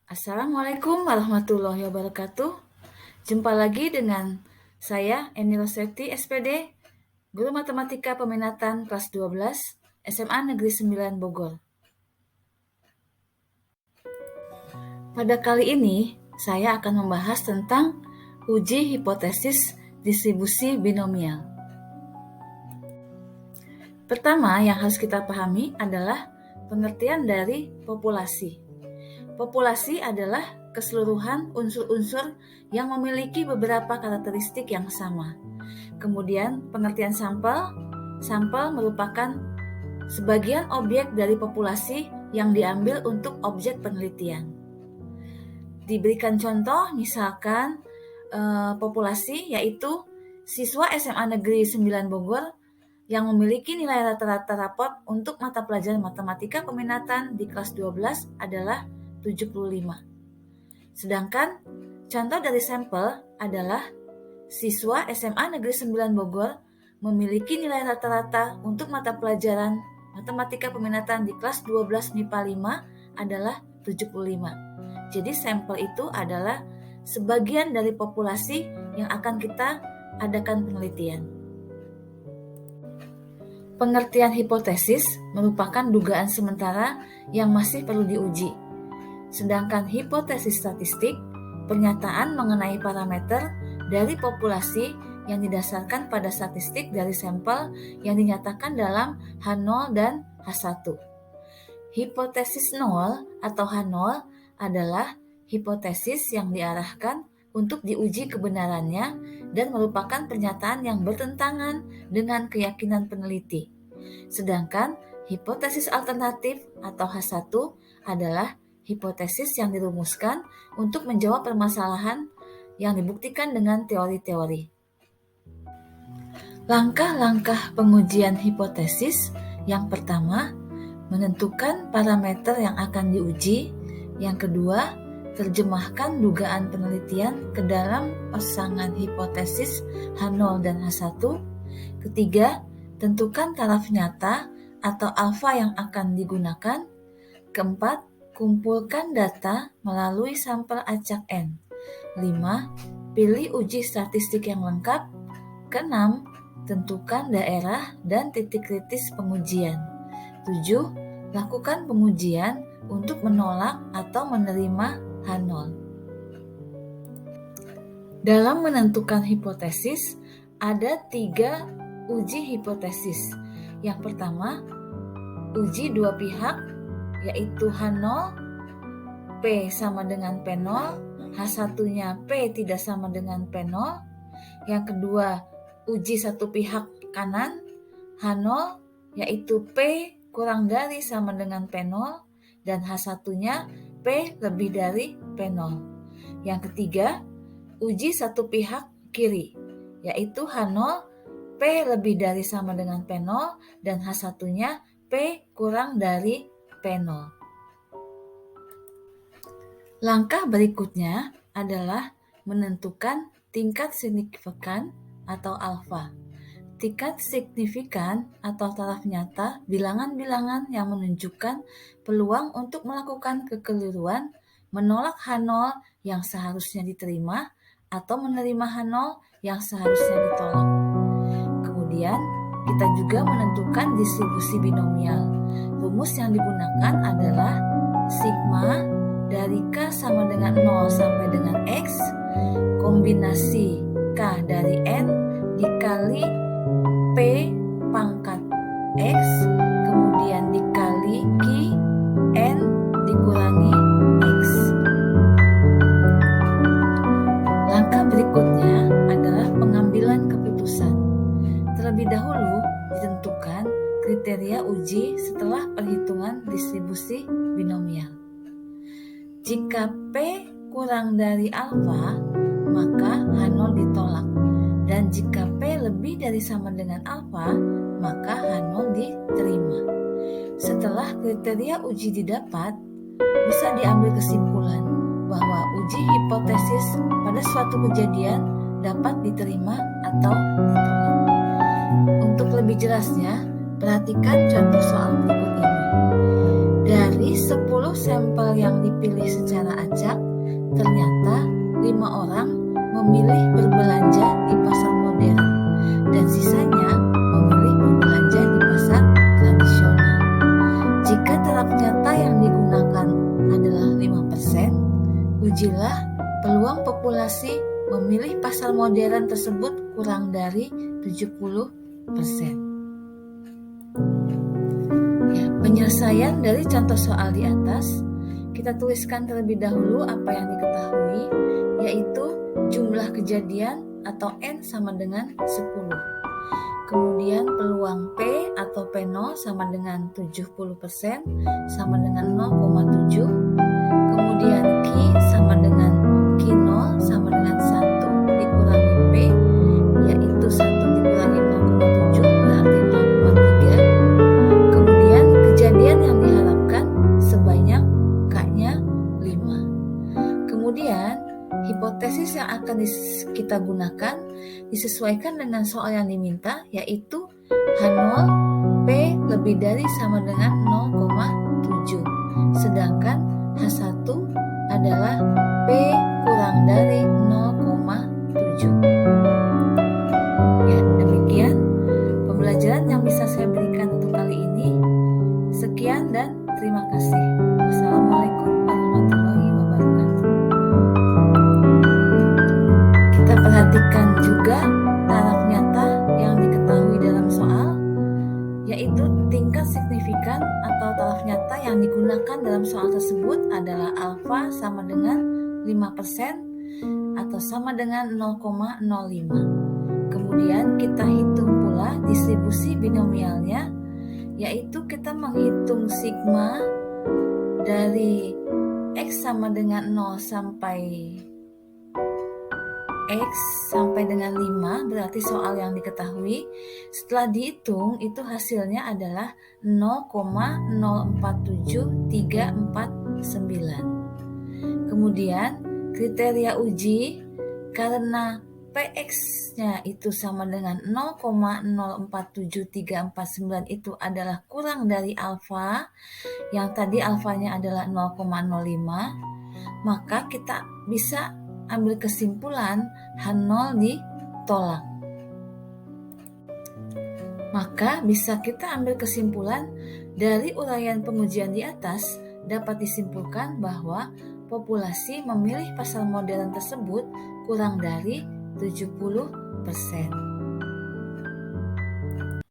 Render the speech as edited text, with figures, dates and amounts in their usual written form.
Assalamualaikum warahmatullahi wabarakatuh. Jumpa lagi dengan saya Eni Rosetti SPD, Guru Matematika Peminatan kelas 12 SMA Negeri 9 Bogor. Pada kali ini, saya akan membahas tentang uji hipotesis distribusi binomial. Pertama yang harus kita pahami adalah pengertian dari populasi. Populasi adalah keseluruhan unsur-unsur yang memiliki beberapa karakteristik yang sama. Kemudian pengertian sampel. Sampel merupakan sebagian objek dari populasi yang diambil untuk objek penelitian. Diberikan contoh misalkan populasi yaitu siswa SMA Negeri 9 Bogor yang memiliki nilai rata-rata raport untuk mata pelajaran matematika peminatan di kelas 12 adalah 75. Sedangkan contoh dari sampel adalah siswa SMA Negeri 9 Bogor memiliki nilai rata-rata untuk mata pelajaran matematika peminatan di kelas 12 MIPA 5 adalah 75. Jadi sampel itu adalah sebagian dari populasi yang akan kita adakan penelitian. Pengertian hipotesis merupakan dugaan sementara yang masih perlu diuji. Sedangkan hipotesis statistik, pernyataan mengenai parameter dari populasi yang didasarkan pada statistik dari sampel yang dinyatakan dalam H0 dan H1. Hipotesis nol atau H0 adalah hipotesis yang diarahkan untuk diuji kebenarannya dan merupakan pernyataan yang bertentangan dengan keyakinan peneliti. Sedangkan hipotesis alternatif atau H1 adalah hipotesis yang dirumuskan untuk menjawab permasalahan yang dibuktikan dengan teori-teori. Langkah-langkah pengujian hipotesis yang pertama, menentukan parameter yang akan diuji. Yang kedua, terjemahkan dugaan penelitian ke dalam pasangan hipotesis H0 dan H1. Ketiga, tentukan taraf nyata atau alfa yang akan digunakan. Keempat, kumpulkan data melalui sampel acak N. 5. Pilih uji statistik yang lengkap. Keenam, tentukan daerah dan titik kritis pengujian. 7. Lakukan pengujian untuk menolak atau menerima H0. Dalam menentukan hipotesis, ada 3 uji hipotesis. Yang pertama, uji dua pihak, yaitu H0, P sama dengan P0, H1-nya P tidak sama dengan P0. Yang kedua, uji satu pihak kanan, H0, yaitu P kurang dari sama dengan P0, dan H1-nya P lebih dari P0. Yang ketiga, uji satu pihak kiri, yaitu H0, P lebih dari sama dengan P0, dan H1-nya P kurang dari P0. Langkah berikutnya adalah menentukan tingkat signifikan atau alfa. Tingkat signifikan atau taraf nyata bilangan-bilangan yang menunjukkan peluang untuk melakukan kekeliruan, menolak H0 yang seharusnya diterima, atau menerima H0 yang seharusnya ditolak. Kemudian, kita juga menentukan distribusi binomial. Rumus yang digunakan adalah sigma dari K sama dengan 0 sampai dengan X, kombinasi K dari N dikali P pangkat X, kemudian dikali Q, N dikurangi X. Langkah berikutnya adalah pengambilan keputusan. Terlebih dahulu ditentukan kriteria uji setelah perhitungan distribusi binomial. Jika P kurang dari alfa, maka H0 ditolak. Dan jika P lebih dari sama dengan alfa, maka H0 diterima. Setelah kriteria uji didapat, bisa diambil kesimpulan bahwa uji hipotesis pada suatu kejadian dapat diterima atau ditolak. Untuk lebih jelasnya, perhatikan contoh soal berikut ini. Dari 10 sampel yang dipilih secara acak, ternyata 5 orang memilih berbelanja di pasar modern dan sisanya memilih berbelanja di pasar tradisional. Jika taraf nyata yang digunakan adalah 5%, ujilah peluang populasi memilih pasar modern tersebut kurang dari 70%. Penyelesaian dari contoh soal di atas, kita tuliskan terlebih dahulu apa yang diketahui, yaitu jumlah kejadian atau N sama dengan 10. Kemudian peluang P atau P0 sama dengan 70%, sama dengan 0,7. Kemudian Q sama dengan Q0 sama dengan 1 dikurangi P, yaitu 1 dikurangi 0,7 berarti 0,3. Kemudian kejadian yang diharapkan sebanyak K-nya 5. Kemudian hipotesis yang akan kita gunakan disesuaikan dengan soal yang diminta, yaitu H0 P lebih dari sama dengan 0,7, sedangkan H1 adalah P kurang dari 0,7. Demikian pembelajaran yang bisa saya berikan untuk kali ini. Sekian dan terima kasih. Wassalamualaikum warahmatullahi wabarakatuh. Kita perhatikan juga taraf nyata yang diketahui dalam soal, yaitu tingkat signifikan atau taraf nyata yang digunakan dalam soal tersebut adalah alfa sama dengan 5% atau sama dengan 0,05. Kemudian kita hitung pula distribusi binomialnya, yaitu kita menghitung sigma dari X sama dengan 0 sampai X sampai dengan 5, berarti soal yang diketahui. Setelah dihitung, itu hasilnya adalah 0,047349. Kemudian kriteria uji karena PX-nya itu sama dengan 0,047349 itu adalah kurang dari alfa, yang tadi alfanya adalah 0,05, maka kita bisa ambil kesimpulan H0 ditolak. Maka bisa kita ambil kesimpulan dari uraian pengujian di atas dapat disimpulkan bahwa populasi memilih pasar modern tersebut kurang dari 70%.